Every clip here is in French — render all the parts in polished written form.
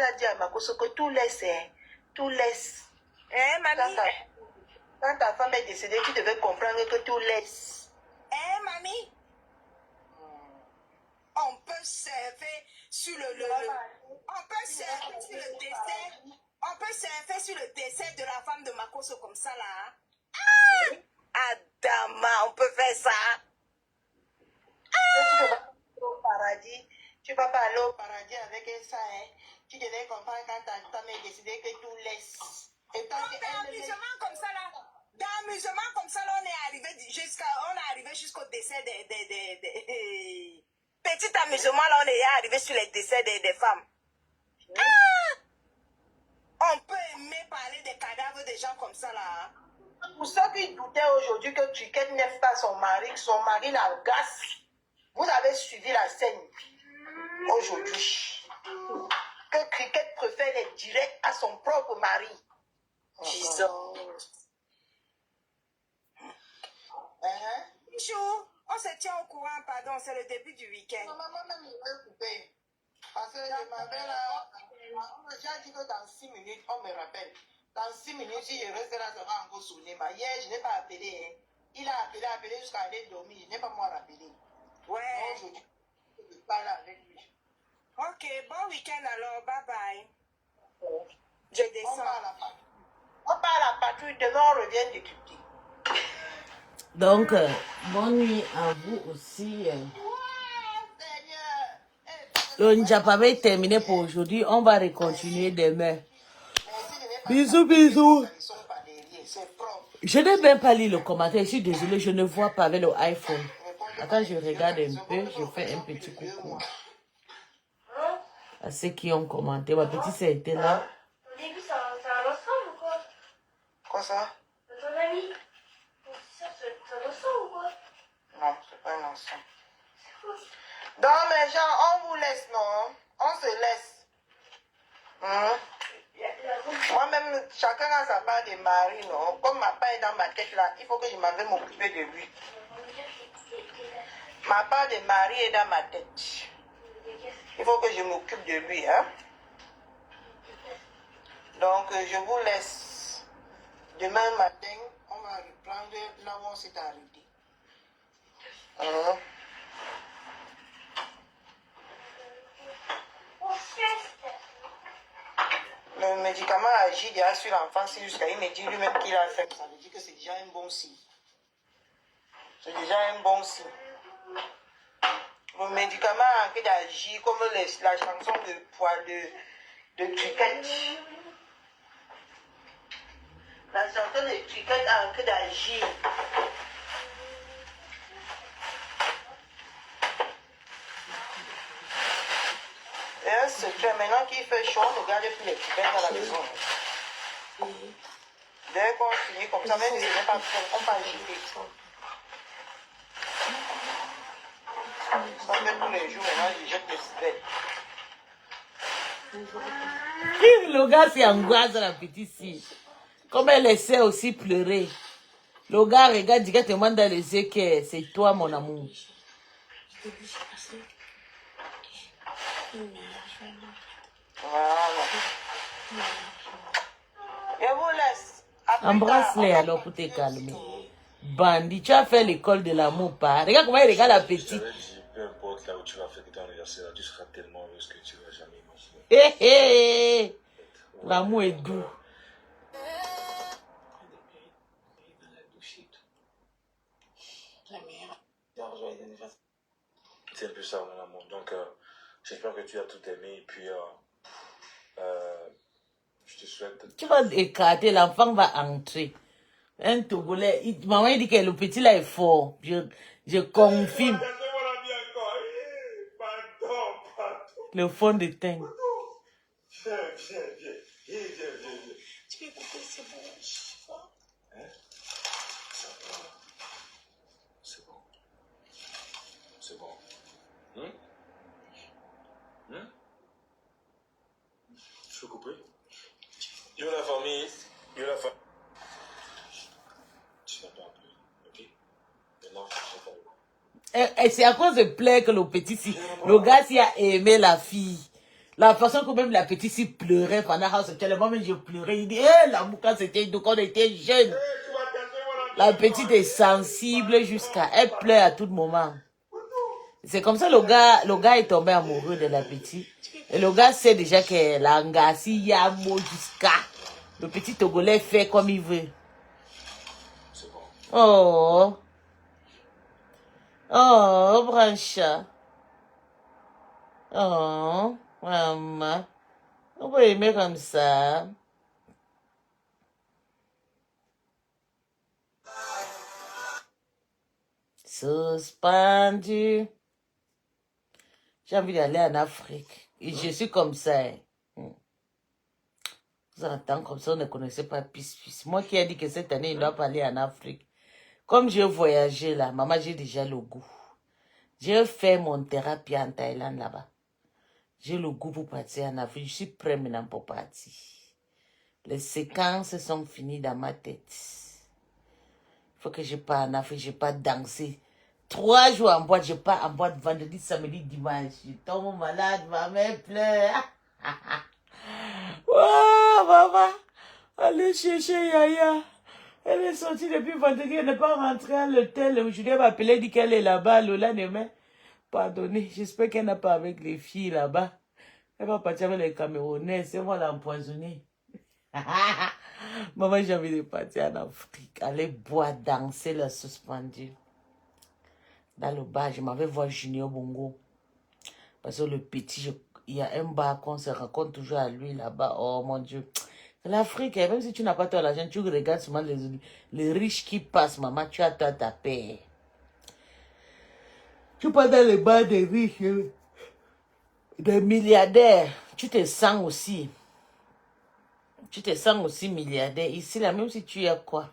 elle a dit à Makoso que tout laisse, hein. Tout laisse. Mamie. Quand ta femme est décédée, tu devais comprendre que tout laisse. Mamie. On peut surfer sur on peut surfer sur le décès. On peut surfer sur le décès de la femme de Makoso comme ça là. Adama, on peut faire ça. Tu ne vas pas aller au paradis avec ça, hein. Tu devais comprendre quand ta femme est décédée que tout laisse. Et dans l'amusement comme ça là. Dans l'amusement comme ça là, on est arrivé jusqu'au décès des petit amusement là, on est arrivé sur les décès des femmes. On peut aimer parler des cadavres des gens comme ça là. Pour ceux qui doutaient aujourd'hui que Cricket n'aime pas son mari l'agace, vous avez suivi la scène aujourd'hui. Que Cricket préfère les directs à son propre mari. Disons. Chou, on se tient au courant, pardon, c'est le début du week-end. Maman, même il veut couper. Parce que je m'appelle là. J'ai dit que dans 6 minutes, on me rappelle. Dans 6 minutes, si je reste là, ça va encore sonner. Mais hier, je n'ai pas appelé. Hein. Il a appelé jusqu'à aller dormir. Je n'ai pas moi rappelé. Ouais. Aujourd'hui, je parle avec lui. Ok, bon week-end alors, bye bye. Je descends. On part à la patrouille, demain on revient d'écouter. Donc, bonne nuit à vous aussi. Le Njapa va être terminé pour aujourd'hui. On va recontinuer demain. Bisous, bisous. Je n'ai même pas lu le commentaire. Je suis désolée, je ne vois pas avec le iPhone. Attends, je regarde un peu. Je fais un petit coucou à ceux qui ont commenté. Ma petite sœur était là. Au début, c'est un ensemble ou quoi? Quoi ça? Ton ami? C'est un ensemble ou quoi? Non, c'est pas un ensemble. Donc, mes gens, on vous laisse, non? On se laisse. Moi-même, chacun a sa part de mari, non? Comme ma part est dans ma tête là, il faut que je m'en vais m'occuper de lui. Ma part de mari est dans ma tête. Il faut que je m'occupe de lui, hein? Donc, je vous laisse. Demain matin, on va reprendre là où on s'est arrêté. Le médicament agit déjà sur l'enfant, jusqu'à il me dit lui-même qu'il a fait. Ça veut dire que c'est déjà un bon signe. C'est déjà un bon signe. Le médicament a en train d'agir comme la chanson de Cricket. La chanson de Cricket a en train d'agir. Et un secret, maintenant qu'il fait chaud, on ne regarde plus les Cricket à la maison. Dès qu'on finit comme ça, même si ce n'est pas fait, on va agiter. Ça fait tous les jours, maintenant, je jette les cigarettes. Le gars s'angoisse la petite fille. Comme elle essaie aussi pleurer. Le gars regarde directement dans les yeux que c'est toi mon amour. Voilà. Je vous laisse. Embrasse-les alors pour te calmer. Bandit, tu as fait l'école de l'amour pas. Regarde comment il regarde la petite. Peu importe là où tu vas fêter ton anniversaire, tu seras tellement heureuse que tu ne vas jamais imaginer. Hé hé. L'amour est doux. C'est un peu ça mon amour. Donc j'espère que tu as tout aimé et puis je te souhaite... Tu vas écarter, l'enfant va entrer. Un Togolais, maman dit que le petit là est fort. Je confirme. Le fond de teint. Viens. Tu peux écouter, c'est bon. Hein? C'est bon. C'est bon. Je peux couper? Yo la famille. Tu n'as pas appelé, ok? Maintenant, je vais pas. Et c'est à cause de plaire que le petit, le gars s'y a aimé la fille. La façon que même la petite s'y pleurait pendant House of Challenge, moi-même je pleurais. Il dit, hé, l'amour quand c'était, donc on était jeunes. La petite est sensible jusqu'à... Elle pleure à tout moment. C'est comme ça le gars est tombé amoureux de la petite. Et le gars sait déjà qu'elle a engagé Yamo jusqu'à... Le petit Togolais fait comme il veut. Oh. Oh, brancha. Oh, maman. On peut aimer comme ça. Suspendu. J'ai envie d'aller en Afrique. Et je suis comme ça. Vous entendez comme ça, on ne connaissait pas Pis. Moi qui ai dit que cette année, il doit pas aller en Afrique. Comme j'ai voyagé là, maman, j'ai déjà le goût. J'ai fait mon thérapie en Thaïlande là-bas. J'ai le goût pour partir en Afrique. Je suis prêt maintenant pour partir. Les séquences sont finies dans ma tête. Il faut que je parte en Afrique, je parte danser. 3 jours en boîte, je pars en boîte vendredi, samedi, dimanche. Je tombe malade, ma mère pleure. Oh, maman, allez chercher Yaya. Elle est sortie depuis vendredi, elle n'est pas rentrée à l'hôtel. Aujourd'hui, elle m'a appelé, dit qu'elle est là-bas le lendemain. Pardonnez, j'espère qu'elle n'a pas avec les filles là-bas. Elle va partir avec les Camerounais, c'est moi l'empoisonner. Maman, j'ai envie de partir en Afrique, aller boire, danser le suspendu. Dans le bar, je m'avais vu Junior Bongo. Parce que le petit, il y a un bar qu'on se raconte toujours à lui là-bas. Oh mon Dieu. L'Afrique, même si tu n'as pas toi l'argent, tu regardes seulement les riches qui passent, maman, tu as toi ta paix. Tu passes dans les bars des riches, des milliardaires, tu te sens aussi. Tu te sens aussi milliardaire. Ici, là, même si tu as quoi,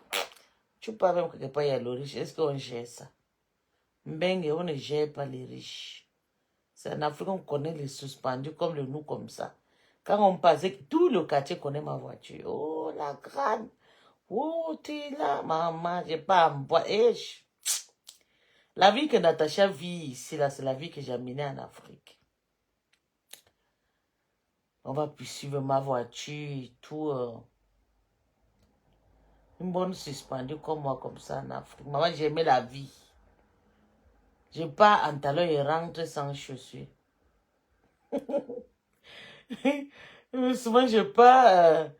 tu parles même quelque part, il y a le riche. Est-ce qu'on gère ça? Mbengue, on ne gère pas les riches. C'est en Afrique qu'on connaît les suspendus comme le nous, comme ça. Quand on passait, tout le quartier connaît ma voiture. Oh, la grande. Oh, tu es là, maman, j'ai pas en bois. La vie que Natacha vit ici, là, c'est la vie que j'ai amenée en Afrique. On va plus suivre ma voiture et tout. Une bonne suspendue comme moi, comme ça, en Afrique. Maman, j'aimais la vie. Je pars en talon et rentre sans chaussures. Souvent, je pars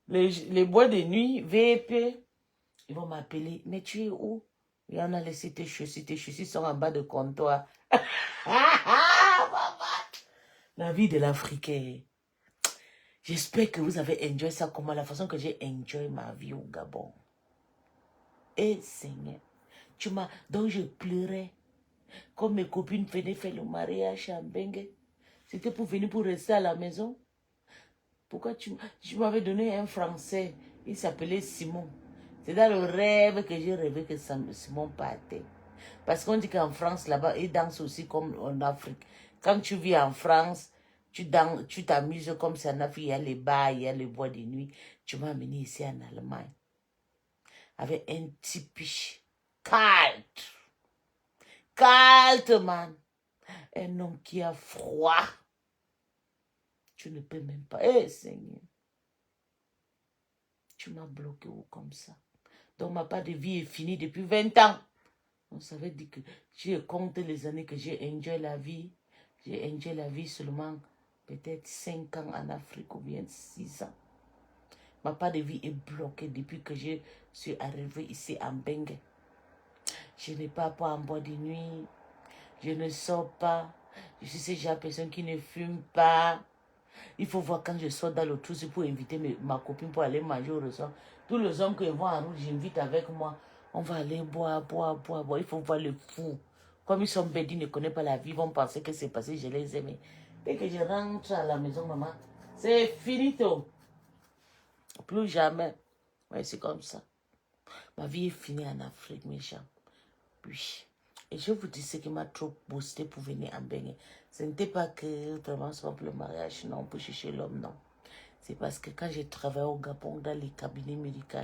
les bois de nuit, VP. Ils vont m'appeler. Mais tu es où? Il y en a laissé tes chaussures. Tes chaussures sont en bas de comptoir. La vie de l'Africain. J'espère que vous avez enjoyé ça comme la façon que j'ai enjoyé ma vie au Gabon. Et Seigneur, tu m'as... Donc je pleurais. Comme mes copines venaient faire le mariage à Mbengue. C'était pour venir pour rester à la maison. Pourquoi tu m'avais donné un Français? Il s'appelait Simon. C'est dans le rêve que j'ai rêvé que Simon partait. Parce qu'on dit qu'en France, là-bas, ils dansent aussi comme en Afrique. Quand tu vis en France, tu t'amuses comme c'est en Afrique. Il y a les bars, il y a les bois de nuit. Tu m'as amené ici en Allemagne. Avec un petit piche. Calte, man. Un homme qui a froid. Tu ne peux même pas. Eh, Seigneur. Tu m'as bloqué comme ça. Donc, ma part de vie est finie depuis 20 ans. On savait dire que j'ai compté les années que j'ai enjoyé la vie. J'ai enjoyé la vie seulement peut-être 5 ans en Afrique ou bien 6 ans. Ma part de vie est bloquée depuis que je suis arrivée ici en Mbengue. Je n'ai pas en bois de nuit. Je ne sors pas. Je suis ce genre de personne qui ne fume pas. Il faut voir quand je sors dans le trou, c'est pour inviter ma copine pour aller manger au restaurant. Tous les hommes que vont en route, j'invite avec moi. On va aller boire. Il faut voir le fou. Comme ils sont bêtes, ils ne connaissent pas la vie, ils vont penser que c'est passé, je les aimais. Dès que je rentre à la maison, maman, c'est finito. Plus jamais. Ouais, c'est comme ça. Ma vie est finie en Afrique, mes gens. Oui. Et je vous dis ce qui m'a trop boosté pour venir en Mbengue. Ce n'était pas que vraiment soit pour le mariage, non, pour chercher l'homme, non. C'est parce que quand j'ai travaillé au Gabon dans les cabinets médicaux,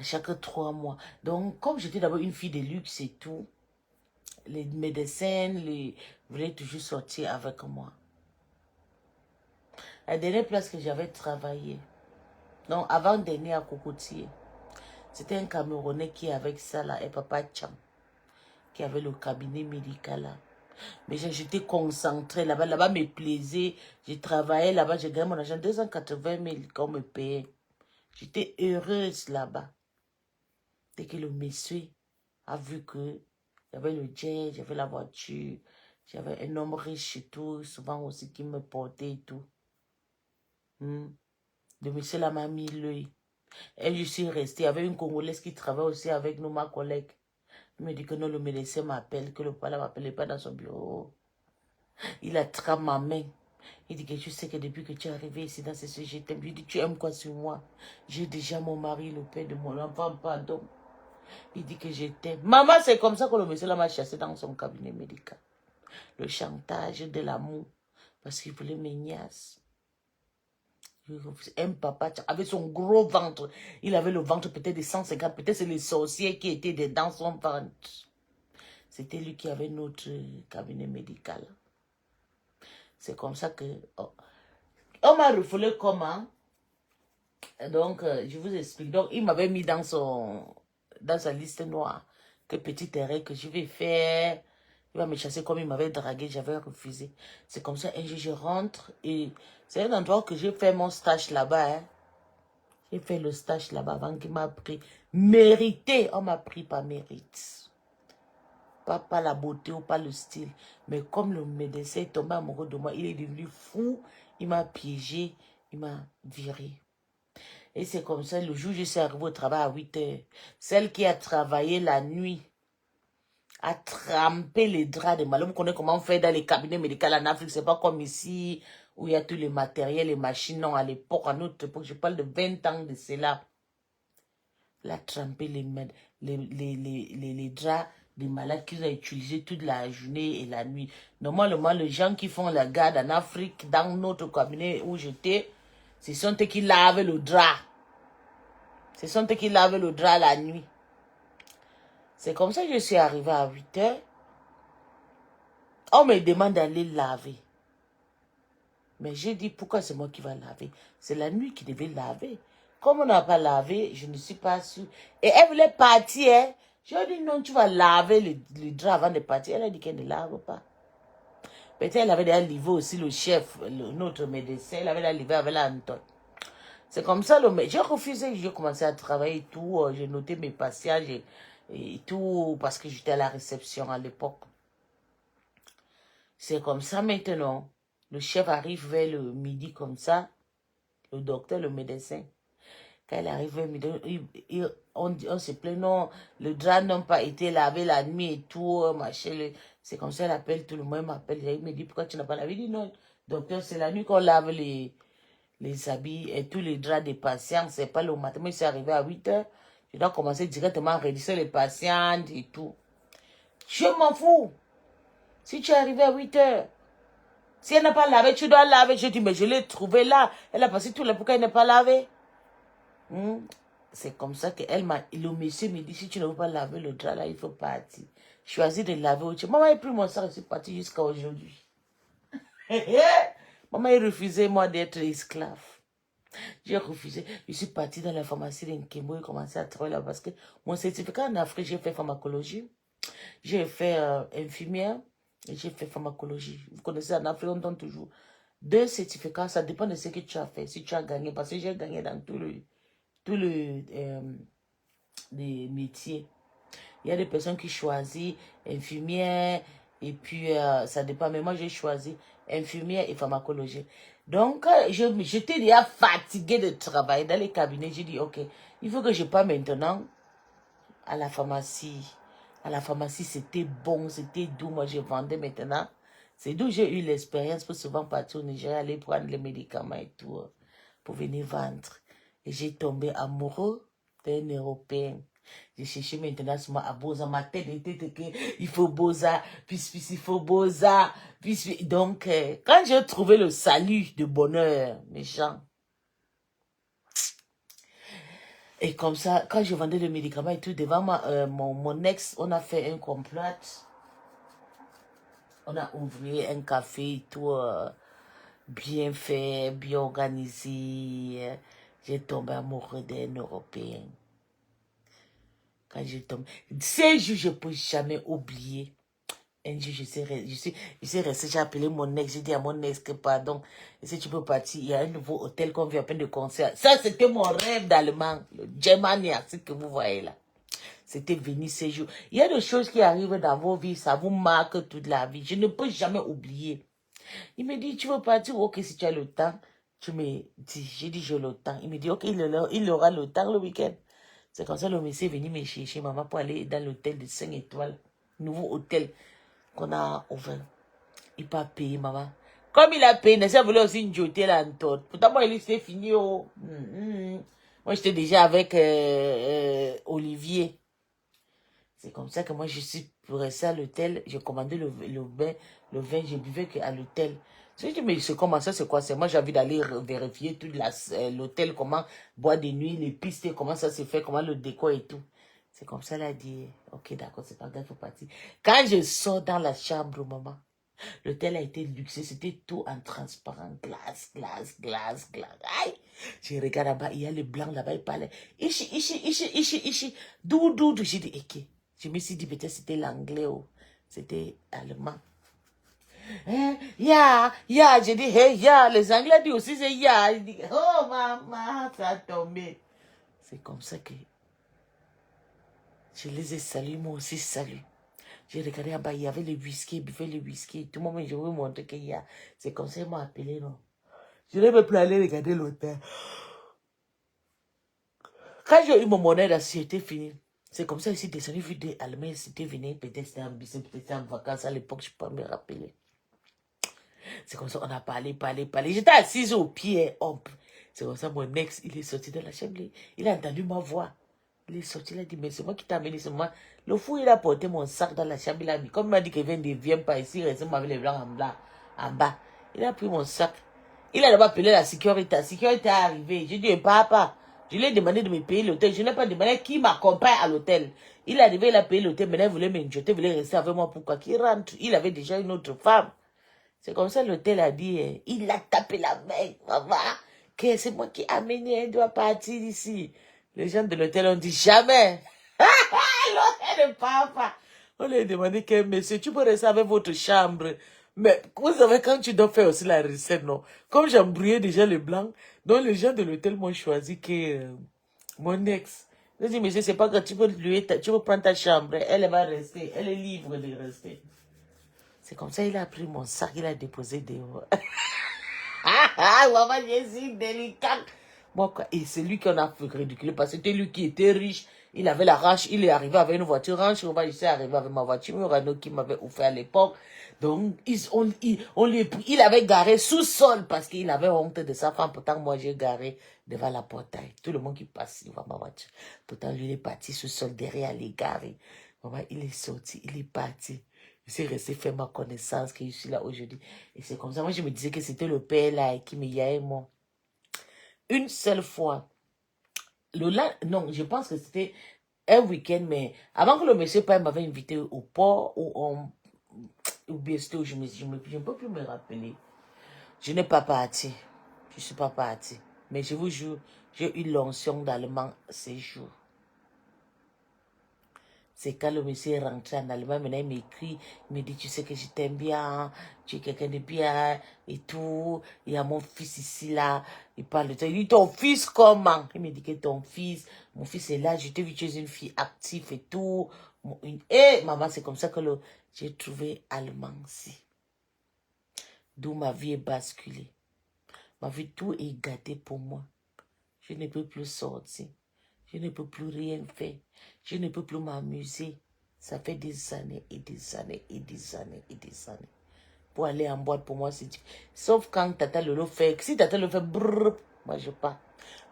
à chaque 3 mois. Donc, comme j'étais d'abord une fille de luxe et tout, les médecins voulaient toujours sortir avec moi. La dernière place que j'avais travaillé, non, avant-dernier à Cocotier, c'était un Camerounais qui avait ça là, et Papa Cham, qui avait le cabinet médical là. Mais j'étais concentrée là-bas, là-bas me plaisait. J'ai travaillé là-bas, j'ai gagné mon argent 280 000 qu'on me payait. J'étais heureuse là-bas. Dès que le monsieur a vu que j'avais le jet, j'avais la voiture, j'avais un homme riche et tout, souvent aussi qui me portait et tout. Le monsieur là m'a mis l'œil. Et je suis restée avec une Congolaise qui travaille aussi avec nous, ma collègue. Il me dit que non, le médecin m'appelle, que le papa ne m'appelait pas dans son bureau. Il attrape ma main. Il dit que je sais que depuis que tu es arrivé ici dans ce sujet, je lui dis, tu aimes quoi sur moi? J'ai déjà mon mari, le père de mon enfant, pardon. Il dit que je t'aime. Maman, c'est comme ça que le monsieur là m'a chassé dans son cabinet médical. Le chantage de l'amour. Parce qu'il voulait mes nièces. Un papa avec son gros ventre. Il avait le ventre peut-être de 150. Peut-être c'est les sorciers qui étaient dans son ventre. C'était lui qui avait notre cabinet médical. C'est comme ça que... Oh. On m'a refoulé comment? Donc, je vous explique. Donc, il m'avait mis dans sa liste noire. Que petite erreur que je vais faire. Il va me chasser comme il m'avait dragué. J'avais refusé. C'est comme ça. Un jour, je rentre. Et c'est un endroit que j'ai fait mon stage là-bas. Hein. J'ai fait le stage là-bas avant qu'il m'a pris. Mérité. On m'a pris par mérite. Pas la beauté ou pas le style. Mais comme le médecin est tombé amoureux de moi, il est devenu fou. Il m'a piégé. Il m'a viré. Et c'est comme ça, le jour où je suis arrivée au travail à 8 h, celle qui a travaillé la nuit a trempé les draps de malheur. Vous connaissez comment on fait dans les cabinets médicaux en Afrique. C'est pas comme ici où il y a tous les matériels, les machines. Non, à l'époque, à notre époque, je parle de 20 ans de cela. Elle a trempé les draps des malades qu'ils ont utilisés toute la journée et la nuit. Normalement, les gens qui font la garde en Afrique, dans notre cabinet où j'étais, ce sont eux qui lavent le drap. Ce sont eux qui lavent le drap la nuit. C'est comme ça que je suis arrivée à 8 h. On me demande d'aller laver. Mais j'ai dit, pourquoi c'est moi qui vais laver? C'est la nuit qui devait laver. Comme on n'a pas lavé, je ne suis pas sûre. Et elle voulait partir. Hein? Je lui ai dit, non, tu vas laver le drap avant de partir. Elle a dit qu'elle ne lave pas. Peut-être qu'elle avait déjà livré aussi le chef, notre médecin. Elle avait déjà livré avec l'Anton. C'est comme ça, j'ai refusé. J'ai commencé à travailler et tout. J'ai noté mes patients et tout parce que j'étais à la réception à l'époque. C'est comme ça maintenant. Le chef arrive vers le midi comme ça. Le docteur, le médecin. Quand il arrive vers midi, on se plaint, non, le drap n'a pas été lavé la nuit et tout, machin. C'est comme ça, elle appelle tout le monde, m'appelle. Il me dit, pourquoi tu n'as pas lavé? Il dit, non, docteur, c'est la nuit qu'on lave les habits et tous les draps des patients. C'est pas le matin. Moi, c'est arrivé à 8 h. Je dois commencer directement à rédiger les patients et tout. Je m'en fous. Si tu es arrivé à 8 h, si elle n'a pas lavé, tu dois laver. Je dis, mais je l'ai trouvé là. Elle a passé tout le... Pourquoi elle n'est pas lavée? C'est comme ça que le monsieur me dit, si tu ne veux pas laver le drap là, il faut partir. Choisis de laver autre chose. Maman a pris mon sac et c'est parti jusqu'à aujourd'hui. Maman a refusé moi d'être esclave. J'ai refusé. Je suis partie dans la pharmacie d'Nkembo et commencé à travailler là parce que mon certificat en Afrique, j'ai fait pharmacologie. J'ai fait infirmière et j'ai fait pharmacologie. Vous connaissez, en Afrique, on donne toujours 2 certificats. Ça dépend de ce que tu as fait. Si tu as gagné, parce que j'ai gagné dans tous les métiers. Il y a des personnes qui choisissent infirmière et puis ça dépend. Mais moi, j'ai choisi infirmière et pharmacologie. Donc, j'étais déjà fatiguée de travailler dans les cabinets. J'ai dit, ok, il faut que je parte maintenant à la pharmacie. À la pharmacie, c'était bon, c'était doux. Moi, je vendais maintenant. C'est d'où j'ai eu l'expérience pour souvent partir au Nigeria, aller prendre les médicaments et tout, pour venir vendre. Et j'ai tombé amoureux d'un Européen. J'ai cherché maintenant à Boza. Ma tête était que il faut Boza, puis il faut Boza. Donc, quand j'ai trouvé le salut de bonheur, mes gens, et comme ça, quand je vendais le médicament et tout, devant mon ex, on a fait un complot. On a ouvert un café et tout bien fait, bien organisé. J'ai tombé amoureux d'un Européen. Quand je tombe, ces jours, je ne peux jamais oublier. Un jour, je suis resté, j'ai appelé mon ex, j'ai dit à mon ex que pardon, si tu peux partir, il y a un nouveau hôtel qu'on vient à peine de concert. Ça, c'était mon rêve d'allemand, le Germania, ce que vous voyez là. C'était venu ces jours. Il y a des choses qui arrivent dans vos vies, ça vous marque toute la vie. Je ne peux jamais oublier. Il me dit, tu veux partir? Ok, si tu as le temps, tu me dis. J'ai dit, j'ai le temps. Il me dit, ok, il aura le temps le week-end. C'est comme ça, le monsieur est venu me chercher, maman, pour aller dans l'hôtel de 5 étoiles. Nouveau hôtel qu'on a ouvert. Il n'a pas payé, maman. Comme il a payé, il a voulu aussi une jotée là en tort. Pourtant, moi, il s'est fini. Oh. Moi, j'étais déjà avec Olivier. C'est comme ça que moi, je suis restée à l'hôtel. J'ai commandé le vin, je buvais à l'hôtel. Je dis, mais c'est comment ça, c'est quoi? C'est moi, j'ai envie d'aller vérifier tout l'hôtel, comment boire de nuit, les pistes, comment ça se fait, comment le décor et tout. C'est comme ça, elle a dit, ok, d'accord, c'est pas grave, il faut partir. Quand je sors dans la chambre, maman, l'hôtel a été luxueux, c'était tout en transparent, glace. Aïe! Je regarde là-bas, il y a le blanc là-bas, il parlait. Ici. Doudou. J'ai dit, ok. Je me suis dit, peut-être c'était l'anglais ou c'était allemand. J'ai dit, hey, les anglais disent aussi, c'est ya. Il dit, oh, maman, ça a tombé. C'est comme ça que je les ai salués, moi aussi salut. J'ai regardé en bas, il y avait le whisky, il buvait le whisky. Tout le monde, je vais montrer qu'il y a. C'est comme ça qu'ils m'ont appelé, non. Je ne vais plus aller regarder l'hôtel. Quand j'ai eu mon monnaie là, c'était fini. C'est comme ça, ici, descendu, vu des Allemands, c'était venu, peut-être c'était en business, peut-être c'était en vacances à l'époque, je ne peux pas me rappeler. C'est comme ça, on a parlé. J'étais assise au pied, hop. C'est comme ça, mon ex, il est sorti de la chambre, il a entendu ma voix. Il est sorti, il a dit, mais c'est moi qui t'ai amené, c'est moi. Le fou, il a porté mon sac dans la chambre, il a mis, comme il m'a dit qu'il ne vient pas ici, il reste avec les blancs en bas. Il a pris mon sac. Il a d'abord appelé la sécurité. La sécurité est arrivée. J'ai dit, papa, je lui ai demandé de me payer l'hôtel. Je n'ai pas demandé qui m'accompagne à l'hôtel. Il est arrivé, il a payé l'hôtel. Maintenant, il voulait m'injecter, il voulait rester avec moi. Pourquoi qu'il rentre? Il avait déjà une autre femme. C'est comme ça, l'hôtel a dit, il a tapé la main, maman. Que c'est moi qui ai amené, il doit partir d'ici. Les gens de l'hôtel ont dit, jamais. L'hôtel de papa. On lui a demandé que, monsieur, tu peux rester avec votre chambre. Mais vous savez, quand tu dois faire aussi la recette, non? Comme j'ai embrouillé déjà les blancs, donc les gens de l'hôtel m'ont choisi que mon ex. Je dis, monsieur, c'est pas grave, tu peux prendre ta chambre, elle va rester, elle est libre de rester. C'est comme ça, il a pris mon sac, il a déposé dehors. Maman, je suis délicate. Moi, quoi, et c'est lui qu'on a fait ridiculer parce que c'était lui qui était riche. Il avait la ranch, il est arrivé avec une voiture ranch. Moi, je suis arrivé avec ma voiture, un Renault qui m'avait offert à l'époque. Donc, il avait garé sous-sol parce qu'il avait honte de sa femme. Pourtant, moi, j'ai garé devant la portail. Tout le monde qui passe, il voit ma voiture. Pourtant, lui, il est parti sous-sol derrière les garés. Maman, il est sorti, il est parti. Je suis resté faire ma connaissance que je suis là aujourd'hui. Et c'est comme ça. Moi, je me disais que c'était le père là qui me y a moi. Une seule fois. Non, je pense que c'était un week-end, mais avant que le monsieur père m'avait invité au port, ou bien c'était où je ne peux plus me rappeler. Je n'ai pas parti. Je ne suis pas parti. Mais je vous jure, j'ai eu l'onction d'allemand ces jours. C'est quand le monsieur est rentré en Allemagne, maintenant il m'écrit, il me dit, tu sais que je t'aime bien, tu es quelqu'un de bien, et tout. Il y a mon fils ici, là. Il parle de toi. Il dit, ton fils comment? Il me dit que ton fils, mon fils est là, je t'ai vu, tu es une fille active et tout. Et maman, c'est comme ça que j'ai trouvé allemand ici. D'où ma vie est basculée. Ma vie, tout est gâté pour moi. Je ne peux plus sortir. Je ne peux plus rien faire. Je ne peux plus m'amuser. Ça fait des années et des années et des années et des années. Pour aller en boîte, pour moi, c'est difficile. Sauf quand Tata Lolo fait. Si Tata Lolo fait brrr, moi je pars.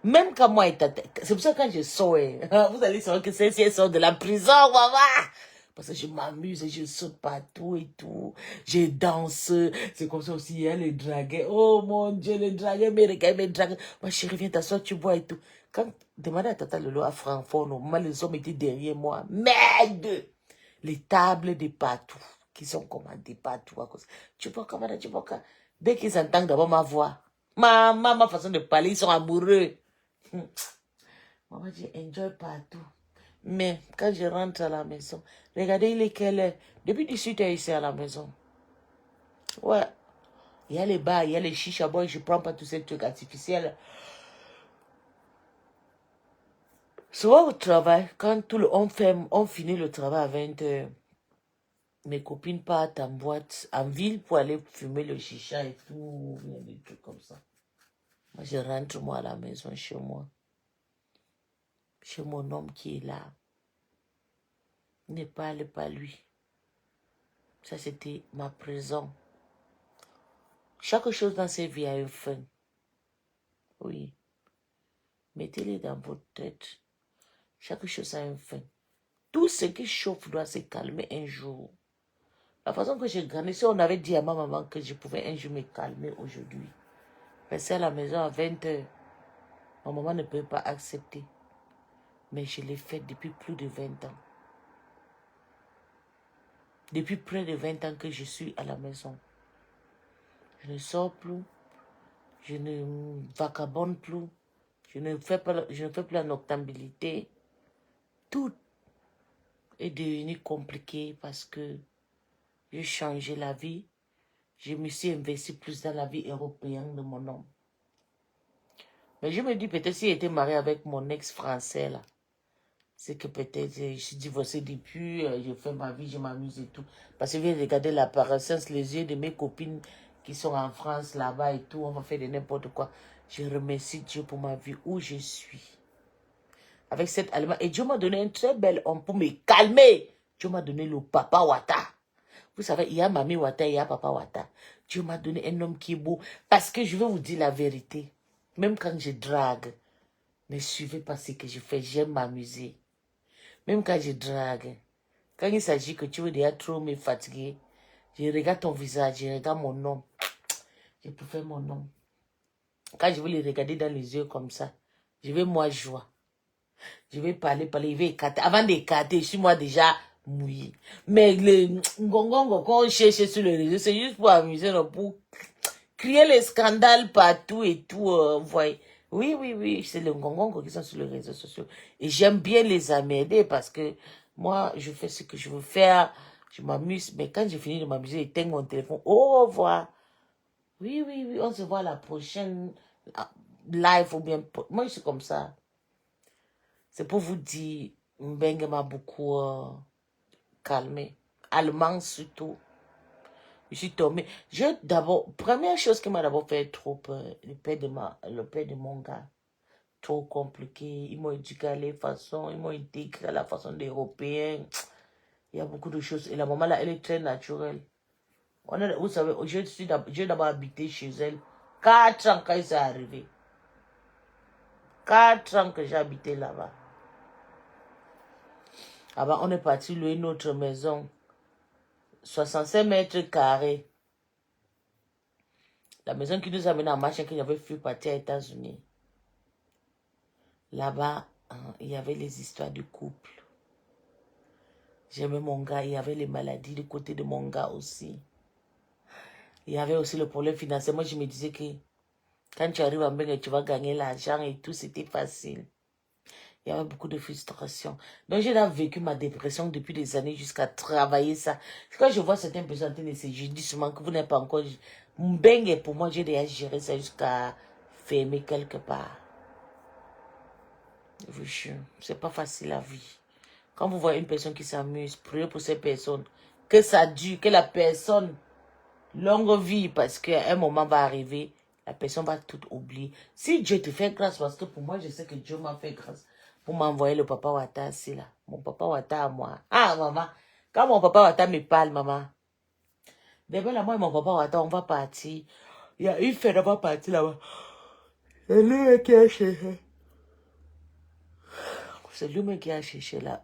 Même quand moi et Tata. C'est pour ça que quand je sors, vous allez savoir que c'est si elle sort de la prison, maman. Parce que je m'amuse et je saute partout et tout. Je danse. C'est comme ça aussi, il y a les draguets. Oh mon Dieu, les draguets, mais regarde, mes draguets. Ma chérie, viens t'asseoir, tu bois et tout. Quand demandez à Tata Lolo à Francfort, normalement, les hommes étaient derrière moi. Merde! Les tables de partout, qui sont commandées partout. À cause. Tu bois comment, tu bois quand? Dès qu'ils entendent d'abord ma voix, ma façon de parler, ils sont amoureux. Maman dit, enjoy partout. Mais quand je rentre à la maison, regardez, il est quelle heure? Depuis 18h ici à la maison. Ouais. Il y a les bars, il y a les chicha boys, je prends pas tous ces trucs artificiels. Souvent au travail, quand on finit le travail à 20h, mes copines partent en boîte, en ville pour aller fumer le chicha et tout, des trucs comme ça. Moi, je rentre moi à la maison chez moi. Chez mon homme qui est là. Ne parle pas lui. Ça, c'était ma prison. Chaque chose dans cette vie a une fin. Oui. Mettez-les dans votre tête. Chaque chose a une fin. Tout ce qui chauffe doit se calmer un jour. La façon que j'ai grandi, si on avait dit à ma maman que je pouvais un jour me calmer aujourd'hui, rester à la maison à 20h, ma maman ne peut pas accepter. Mais je l'ai fait depuis plus de 20 ans. Depuis près de 20 ans que je suis à la maison. Je ne sors plus. Je ne vagabonde plus. Je ne fais plus la noctambulité. Tout est devenu compliqué parce que j'ai changé la vie. Je me suis investi plus dans la vie européenne de mon homme. Mais je me dis peut-être s'il était marié avec mon ex-français là, c'est que peut-être je suis divorcée depuis, je fais ma vie, je m'amuse et tout. Parce que je viens regarder l'apparition, les yeux de mes copines qui sont en France là-bas et tout, on va faire de n'importe quoi. Je remercie Dieu pour ma vie où je suis. Avec cette Allemande. Et Dieu m'a donné un très bel homme pour me calmer. Dieu m'a donné le papa Wata. Vous savez, il y a Mamie Wata, il y a papa Wata. Dieu m'a donné un homme qui est beau. Parce que je vais vous dire la vérité. Même quand je drague, ne suivez pas ce que je fais. J'aime m'amuser. Même quand je drague, quand il s'agit que tu veux déjà trop me fatiguer, je regarde ton visage, je regarde mon nom. Je préfère mon nom. Quand je veux les regarder dans les yeux comme ça, je vais moi joie. Je vais parler, il va écarter. Avant d'écarter, je suis moi déjà mouillé. Mais les ngongongo qu'on cherche sur les réseaux, c'est juste pour amuser, non, pour crier les scandales partout et tout, voyez. Oui, c'est les ngongongo qui sont sur les réseaux sociaux. Et j'aime bien les améder parce que moi, je fais ce que je veux faire, je m'amuse. Mais quand j'ai fini de m'amuser, j'éteins mon téléphone. Au revoir. Oui, on se voit à la prochaine live ou bien. Moi, je suis comme ça. C'est pour vous dire, Mbengue m'a beaucoup calmé. Allemand surtout. Je suis tombée. D'abord, première chose qui m'a d'abord fait trop peur, le père de mon gars. Trop compliqué. Ils m'ont éduqué à les façons, ils m'ont intégré à la façon des Européens. Il y a beaucoup de choses. Et la maman là, elle est très naturelle. Vous savez, j'ai d'abord habité chez elle. 4 ans quand c'est arrivé. 4 ans que j'ai habité là-bas. Avant, on est parti louer notre maison. 65 mètres carrés. La maison qui nous a mené en marche, qu'il avait fui partir aux États-Unis. Là-bas, il y avait les histoires de couple. J'aimais mon gars, il y avait les maladies du côté de mon gars aussi. Il y avait aussi le problème financier. Moi, je me disais que quand tu arrives à Mbengue, tu vas gagner l'argent et tout, c'était facile. Il y avait beaucoup de frustration. Donc, j'ai vécu ma dépression depuis des années jusqu'à travailler ça. Quand je vois certaines personnes, je dis souvent que vous n'êtes pas encore... Mbengue, pour moi, j'ai déjà géré ça jusqu'à fermer quelque part. Je vous jure, c'est pas facile la vie. Quand vous voyez une personne qui s'amuse, priez pour cette personne. Que ça dure, que la personne... longue vie, parce qu'un moment va arriver, la personne va tout oublier. Si Dieu te fait grâce, parce que pour moi, je sais que Dieu m'a fait grâce pour m'envoyer le papa Wata, c'est là. Mon papa Wata à moi. Ah, maman, quand mon papa Wata me parle, maman, demain, là, moi et mon papa Wata, on va partir. Il y a une fête, on va partir là-bas. C'est lui qui a cherché. C'est lui qui a cherché là.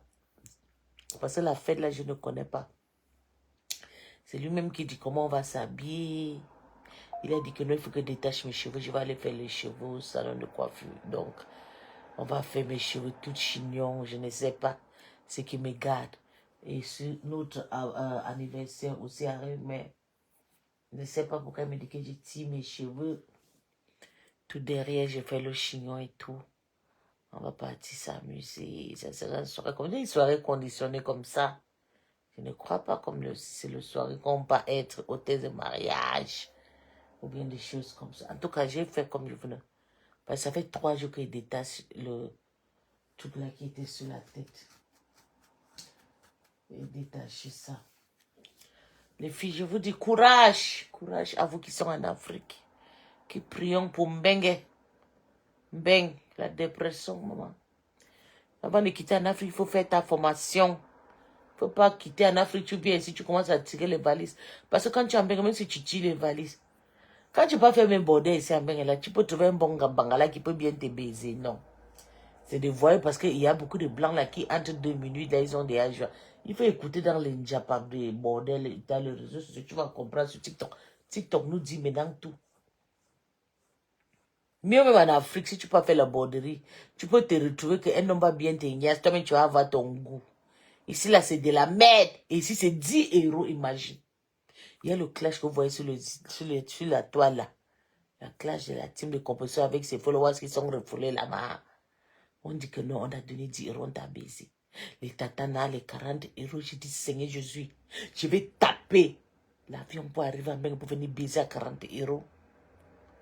Parce que la fête, là, je ne connais pas. C'est lui-même qui dit comment on va s'habiller. Il a dit que non, il faut que je détache mes cheveux. Je vais aller faire les cheveux au salon de coiffure. Donc, on va faire mes cheveux tout chignons. Je ne sais pas ce qui me garde. Et sur notre anniversaire aussi arrive, mais Je ne sais pas pourquoi elle me dit que je tire mes cheveux. Tout derrière, j'ai fait le chignon et tout. On va partir s'amuser. Ça sera une soirée comme une soirée conditionnée comme ça. Je ne crois pas comme c'est le soirée qu'on va être hôtesse de mariage. Ou bien des choses comme ça. En tout cas, j'ai fait comme je voulais. Parce que ça fait 3 jours qu'il détache le truc là qui était sur la tête. Et détacher ça. Les filles, je vous dis courage. Courage à vous qui sont en Afrique. Qui prions pour Mbengue. Mbengue, la dépression, maman. Avant de quitter en Afrique, il faut faire ta formation. Il ne faut pas quitter en Afrique, tu viens ici, tu commences à tirer les valises. Parce que quand tu es en Mbengue, même si tu tires les valises, quand tu ne peux pas faire même bordel ici en Mbengue, là, tu peux trouver un bon bangala qui peut bien te baiser. Non. C'est de voir parce qu'il y a beaucoup de blancs là qui, entre 2 minutes, là, ils ont des âges. Il faut écouter dans les Japon, des bordels, dans les réseaux sociaux, tu vas comprendre sur TikTok. TikTok nous dit maintenant tout. Mieux même en Afrique, si tu peux faire la borderie, tu peux te retrouver qu'un homme va bien te niaise, toi-même tu vas avoir ton goût. Ici là, c'est de la merde. Et ici, c'est 10 €, imagine. Il y a le clash que vous voyez sur la toile là. La clash de la team de composition avec ses followers qui sont refoulés là-bas. On dit que non, on a donné 10 €, on t'a baisé. Les tatanas, les 40 €, j'ai dit, Seigneur Jésus, je vais taper l'avion pour arriver à Mbengue pour venir baiser à 40 €.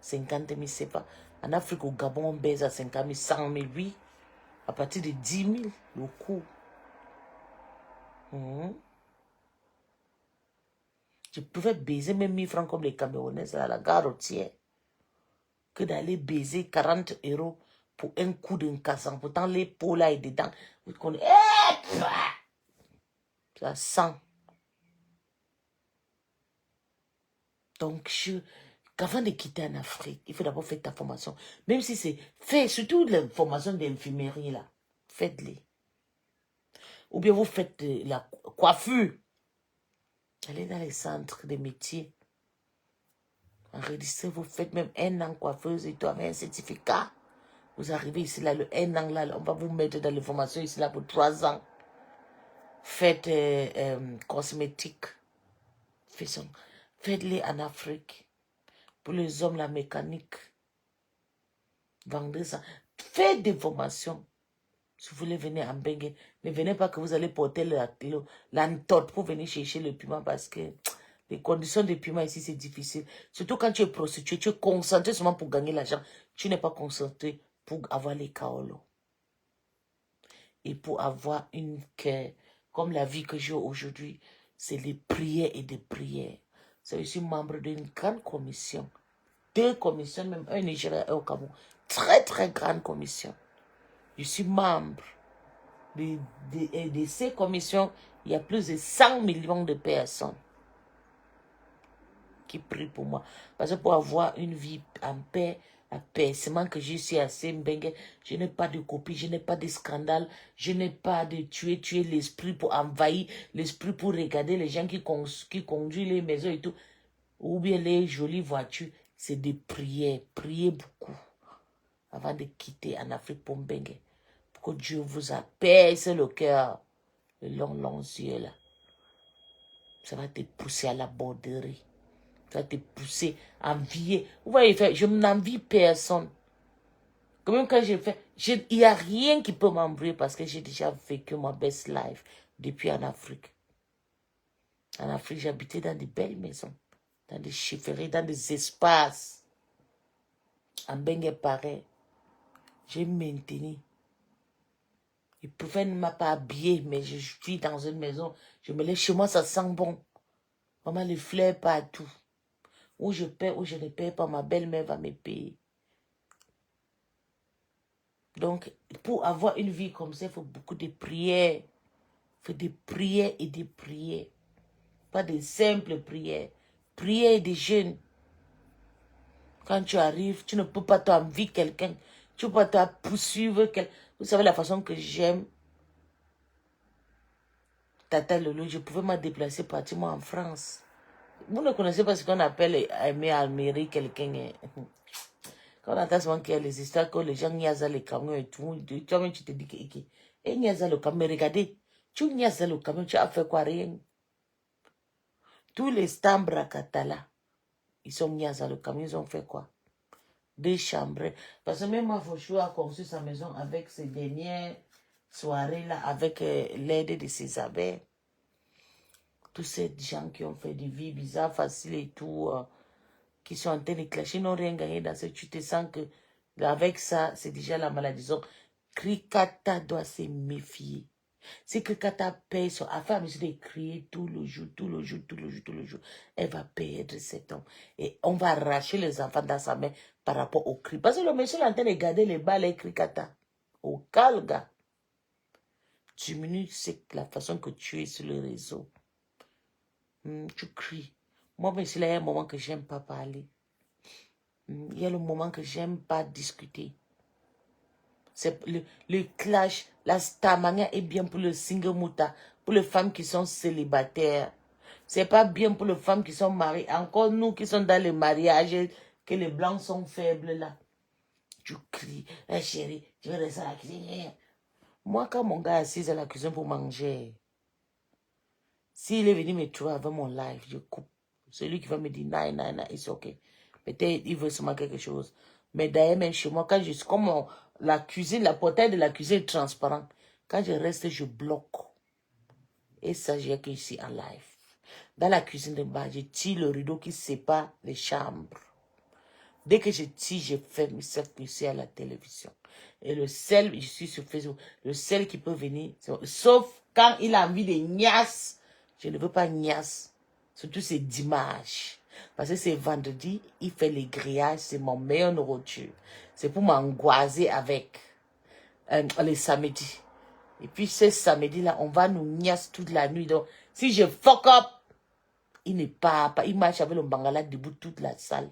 50 000, c'est pas. En Afrique, au Gabon, on baise à 50 000, 100 000, oui. À partir de 10 000, le coût. Je pouvais baiser même 1000 francs comme les Camerounais à la gare routière. Que d'aller baiser 40 € pour un coup d'un cassant. Pourtant, les peaux là et dedans, vous connaissez. Ça sent. Donc, qu'avant de quitter en Afrique, il faut d'abord faire ta formation. Même si c'est fait, surtout la formation d'infirmerie là, faites-les. Ou bien vous faites la coiffure. Allez dans les centres de métiers. Enregistrez, vous faites même 1 an coiffeuse et tout avec un certificat. Vous arrivez ici là, le 1 an là, on va vous mettre dans les formations ici là pour 3 ans. Faites cosmétiques. Faites-les en Afrique. Pour les hommes, la mécanique. Vendez ça. Faites des formations. Si vous voulez venir en Mbengue, ne venez pas que vous allez porter l'antote pour venir chercher le piment parce que les conditions de piment ici, c'est difficile. Surtout quand tu es prostitué, tu es concentré seulement pour gagner l'argent. Tu n'es pas concentré pour avoir les kaolos. Et pour avoir une cœur, comme la vie que j'ai aujourd'hui, c'est des prières et des prières. Je suis membre d'une grande commission. 2 commissions, même un Nigeria et un au Cameroun. Très, très grande commission. Je suis membre de ces commissions. Il y a plus de 100 millions de personnes qui prient pour moi. Parce que pour avoir une vie en paix, apaisement que je suis assez Mbengue, je n'ai pas de copie, je n'ai pas de scandale, je n'ai pas de tuer l'esprit pour envahir, l'esprit pour regarder les gens qui conduisent les maisons et tout, ou bien les jolies voitures. C'est de prier, prier beaucoup avant de quitter en Afrique pour Mbengue. Pour que Dieu vous apaise le cœur, le long yeux là. Ça va te pousser à la borderie. Ça va te pousser à envier. Vous voyez, je n'envie personne. Quand même quand j'ai fait, il n'y a rien qui peut m'embrouiller parce que j'ai déjà vécu ma best life depuis en Afrique. En Afrique, j'habitais dans des belles maisons, dans des chefferies, dans des espaces. En Mbengue pareil. J'ai maintenu. Il pouvait ne m'a pas habillé, mais je vis dans une maison. Je me lève chez moi, ça sent bon. Vraiment, les fleurs partout. Où je paie, où je ne paie pas, ma belle-mère va me payer. Donc, pour avoir une vie comme ça, il faut beaucoup de prières. Il faut des prières et des prières. Pas de simples prières. Prières et des jeûnes. Quand tu arrives, tu ne peux pas t'envier quelqu'un. Tu ne peux pas te poursuivre quelqu'un. Vous savez la façon que j'aime Tata Lolo, je pouvais me déplacer pratiquement en France. Vous ne connaissez pas ce qu'on appelle aimer Almérie quelqu'un. Quand on entend souvent qu'il y a les histoires que les gens niaisent les camions et tout, toi-même tu te dis que niaise le camion, mais regardez, tu niaises le camion, tu as fait quoi? Rien. Tous les stambres à Katala, Ils sont mis dans le camion, ils ont fait quoi? 2 chambres. Parce que même Mafochou a conçu sa maison avec ses dernières soirées-là, avec l'aide de ses abeilles. Tous ces gens qui ont fait des vies bizarres, faciles et tout, qui sont en train de clasher, n'ont rien gagné dans ce. Tu te sens que, avec ça, c'est déjà la maladie. Donc, Krikata doit se méfier. Si Krikata paye son affaire, mais c'est de crier tout le jour, tout le jour, tout le jour, tout le jour. Elle va perdre cet homme. Et on va arracher les enfants dans sa main par rapport au cri. Parce que le monsieur est en train de garder les balles et Krikata. Au calga. Diminue la façon que tu es sur le réseau. Tu cries. Moi, mais il y a un moment que j'aime pas parler. Il y a le moment que j'aime pas discuter. C'est le clash, la stamania est bien pour le single muta, pour les femmes qui sont célibataires. C'est pas bien pour les femmes qui sont mariées. Encore nous qui sommes dans les mariages, que les blancs sont faibles là. Tu cries, hey, chérie, je vais rester à la cuisine. Moi, quand mon gars est assis à la cuisine pour manger, s'il est venu me trouver avec mon live, je coupe. Celui qui va me dire, non, c'est ok. Peut-être il veut seulement quelque chose. Mais d'ailleurs, même chez moi, quand je suis comme la cuisine, la portail de la cuisine est transparente. Quand je reste, je bloque. Et ça, j'ai que ici en live. Dans la cuisine de bas, je tire le rideau qui sépare les chambres. Dès que je tire, je ferme ça ici à la télévision. Et le seul, je suis sur Facebook, le seul qui peut venir, sauf quand il a envie de niasse. Je ne veux pas niasse. Surtout c'est dimanche. Parce que c'est vendredi, il fait les grillages, c'est mon meilleur nourriture. C'est pour m'angoiser avec les samedis. Et puis ce samedi-là, on va nous niasse toute la nuit. Donc, si je fuck up, il ne part pas. Il marche avec le bangala debout toute la salle.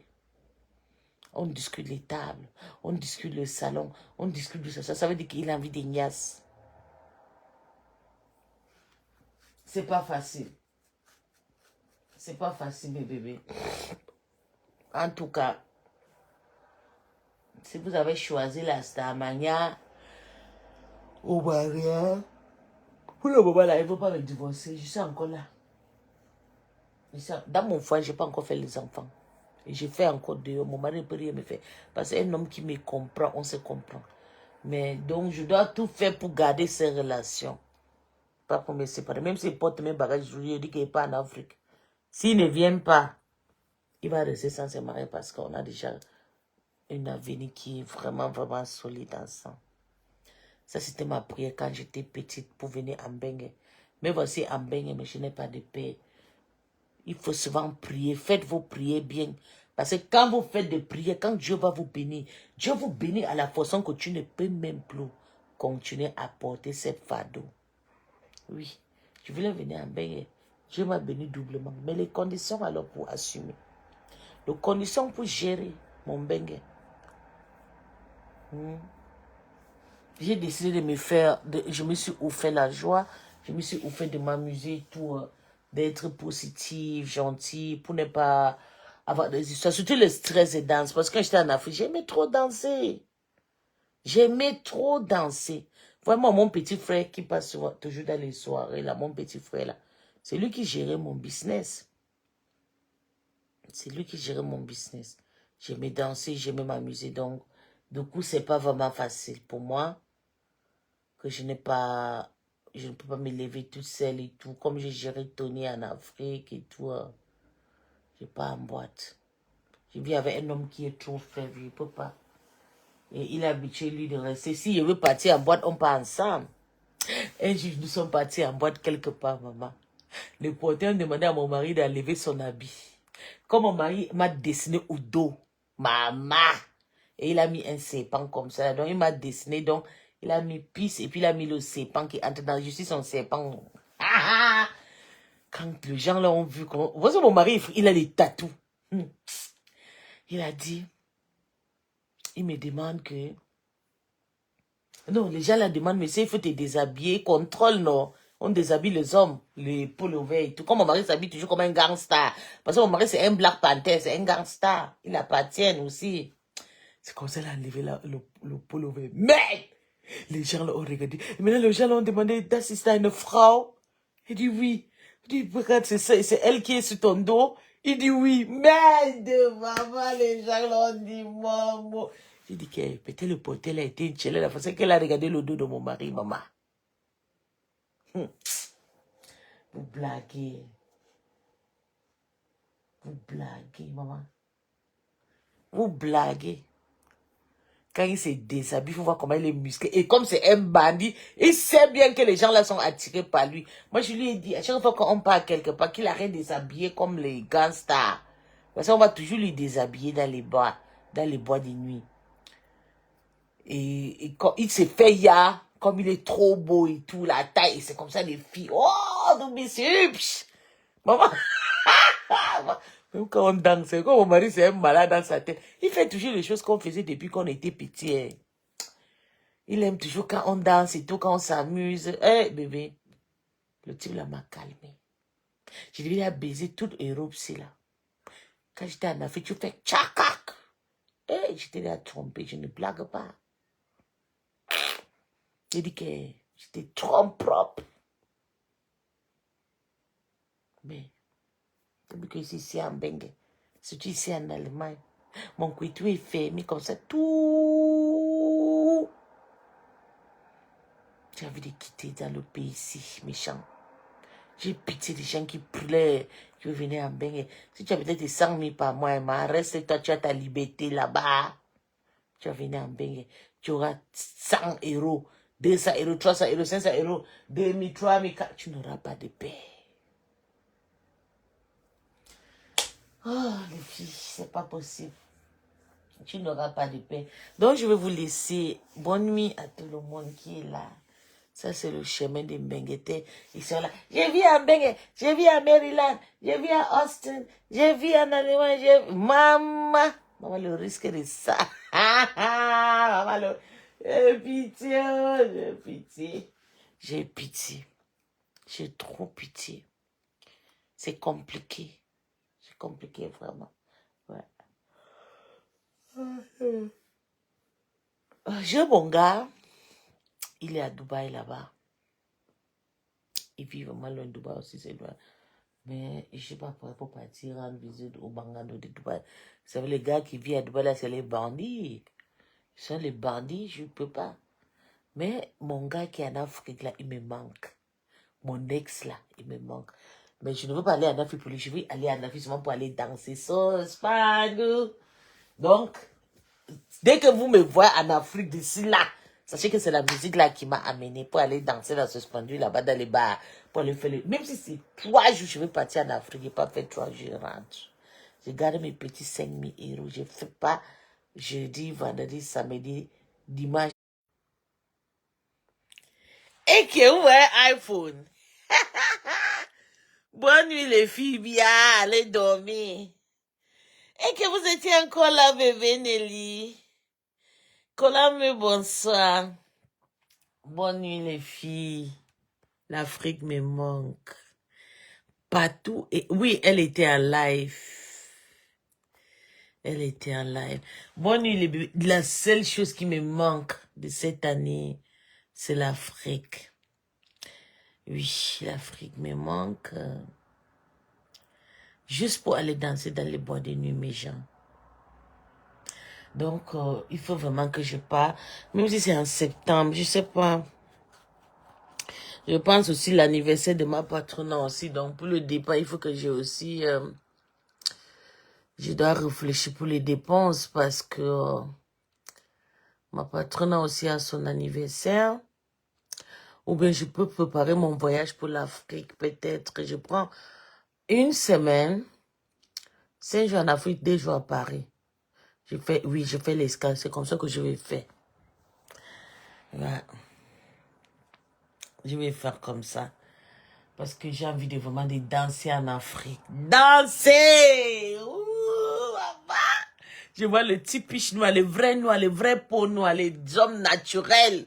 On discute les tables, on discute le salon, on discute de ça. Ça veut dire qu'il a envie de niasse. C'est pas facile. C'est pas facile, mes bébés. En tout cas, si vous avez choisi la Starmania au mariage, pour le moment là, il ne veut pas me divorcer. Je suis encore là. Dans mon foyer, je n'ai pas encore fait les enfants. Et j'ai fait encore dehors. Mon mari ne peut rien me faire. Parce qu'un homme qui me comprend, on se comprend. Mais donc, je dois tout faire pour garder ces relations. Pas pour me séparer. Même s'il porte mes bagages, je lui dis qu'il n'est pas en Afrique. S'il ne vient pas, il va rester sans se marier parce qu'on a déjà une avenir qui est vraiment, vraiment solide ensemble. Ça, c'était ma prière quand j'étais petite pour venir à Mbengue. Mais voici à Mbengue, mais je n'ai pas de paix. Il faut souvent prier. Faites vos prières bien. Parce que quand vous faites des prières, quand Dieu va vous bénir, Dieu vous bénit à la façon que tu ne peux même plus continuer à porter cette fardeau. Oui, je voulais venir à Mbengue. Dieu m'a béni doublement. Mais les conditions alors pour assumer. Les conditions pour gérer mon Mbengue. J'ai décidé de me faire, je me suis offert la joie, je me suis offert de m'amuser, tout, d'être positive, gentille, pour ne pas avoir des histoires. Surtout le stress et danse. Parce que quand j'étais en Afrique, j'aimais trop danser. J'aimais trop danser. Vraiment, mon petit frère qui passe toujours dans les soirées, là, mon petit frère, là, c'est lui qui gérait mon business. C'est lui qui gérait mon business. J'aimais danser, j'aimais m'amuser. Donc, du coup, c'est pas vraiment facile pour moi que je ne peux pas me lever toute seule et tout. Comme j'ai géré Tony en Afrique et tout, je n'ai pas en boîte. Je vis avec un homme qui est trop faible, je ne peux pas. Et il est habitué, lui, de rester. Si je veux partir en boîte, on part ensemble. Un jour, nous sommes partis en boîte quelque part, maman. Le porteur demandait à mon mari d'enlever son habit. Comme mon mari m'a dessiné au dos, maman. Et il a mis un serpent comme ça. Donc, il m'a dessiné, donc, il a mis pisse et puis il a mis le serpent qui entre dans. Je suis son serpent. Ah, ah. Quand les gens là ont vu, voici mon mari, il a des tatous. Il a dit, il me demande que, non, les gens la demandent, mais il faut te déshabiller, contrôle, non. On déshabille les hommes, les polos verts et tout. Comme mon mari s'habille toujours comme un gangster. Parce que mon mari, c'est un Black Panther, c'est un gangster. Il appartient aussi. C'est comme ça qu'il a enlevé le polo vert. Mais les gens l'ont regardé. Et maintenant, les gens l'ont demandé d'assister à une frau. Il dit oui. Il dit, regarde, c'est elle qui est sur ton dos. Il dit oui. Merde, maman, les gens l'ont dit, maman. J'ai dit que peut-être le potel a été une la façon qu'elle a regardé le dos de mon mari, maman. Vous blaguez. Vous blaguez, maman. Vous blaguez. Quand il se déshabille, il faut voir comment il est musclé. Et comme c'est un bandit, il sait bien que les gens là sont attirés par lui. Moi, je lui ai dit, à chaque fois qu'on part quelque part, qu'il arrête de s'habiller comme les gangsters. Parce qu'on va toujours lui déshabiller dans les bois de nuit. Et quand il se fait ya, comme il est trop beau et tout, la taille, c'est comme ça les filles. Oh, donc messieurs, maman. Même quand on danse, quand mon mari c'est un malade dans sa tête, il fait toujours les choses qu'on faisait depuis qu'on était petit. Hein. Il aime toujours quand on danse et tout, quand on s'amuse. Eh, bébé, le type là m'a calmé. J'ai dit, il a baisé toute Europe, c'est là. Quand j'étais en Afrique, tu fais tchakak. Eh, j'étais là trompé, je ne blague pas. J'ai dit que j'étais trop propre. Mais, depuis que je suis ici en Bengue, surtout ici en Allemagne, mon couteau est fermé comme ça, tout. J'ai envie de quitter dans le pays ici, méchant. J'ai pitié des gens qui pleurent, qui veulent venir en Bengue. Si tu as peut-être 100 000 par mois, reste toi, tu as ta liberté là-bas. Tu vas venir en Bengue, tu auras 100 euros, 200 euros, 300 euros, 500 euros, 2000, 3000, 4000. Tu n'auras pas de paix. Oh, les filles, c'est pas possible. Tu n'auras pas de paix. Donc, je vais vous laisser. Bonne nuit à tout le monde qui est là. Ça, c'est le chemin des Benguetais. Ils sont là. J'ai vu à Bengue, j'ai vu à Maryland, j'ai vu à Austin, j'ai vu en Allemagne, j'ai vu... Maman, le risque de ça. Maman, j'ai pitié, j'ai pitié. J'ai pitié. J'ai trop pitié. C'est compliqué. C'est compliqué, vraiment. Ouais. J'ai mon gars. Il est à Dubaï là-bas. Il vit vraiment loin de Dubaï aussi, c'est loin. Mais je ne suis pas prêt pour partir en visite au Bangano de Dubaï. Vous savez, les gars qui vivent à Dubaï, là, c'est les bandits. Ce sont les bandits, je ne peux pas. Mais mon gars qui est en Afrique, là, il me manque. Mon ex, là, il me manque. Mais je ne veux pas aller en Afrique pour lui. Je veux aller en Afrique seulement pour aller danser. Donc, dès que vous me voyez en Afrique d'ici là, sachez que c'est la musique là qui m'a amené pour aller danser dans ce suspendu là-bas dans les bars. Pour aller faire Même si c'est 3 jours, je vais partir en Afrique. Je n'ai pas fait 3 jours, je rentre. J'ai gardé mes petits 5 000 euros. Je ne fais pas jeudi, vendredi, samedi, dimanche. Et que ouais, iPhone. Bonne nuit les filles, bien, allez dormir. Et que vous étiez encore là, bébé Nelly. Colame, bonsoir. Bonne nuit les filles. L'Afrique me manque. Partout. Et oui, elle était en live. Elle était en live. Bonne nuit les bébés. La seule chose qui me manque de cette année, c'est l'Afrique. Oui, l'Afrique me manque. Juste pour aller danser dans les bois de nuit, mes gens. Donc, il faut vraiment que je parte. Même si c'est en septembre, je sais pas. Je pense aussi l'anniversaire de ma patronne aussi. Donc, pour le départ, il faut que j'ai aussi... je dois réfléchir pour les dépenses parce que ma patronne aussi a son anniversaire. Ou bien je peux préparer mon voyage pour l'Afrique. Peut-être je prends 1 semaine. 5 jours en Afrique, 2 jours à Paris. Je fais l'escale. C'est comme ça que je vais faire. Ouais. Je vais faire comme ça. Parce que j'ai envie de vraiment de danser en Afrique. Danser! Ouh, maman! Je vois le typiche noir, les vrais peaux noirs, les hommes naturels,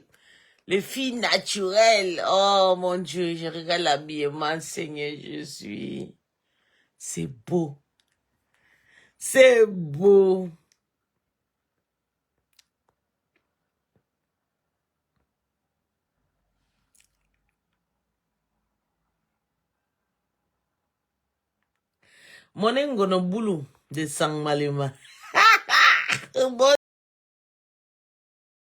les filles naturelles. Oh mon Dieu, je regarde l'habillement, Seigneur, je suis... C'est beau. C'est beau. Monengo no boulou de sang malima.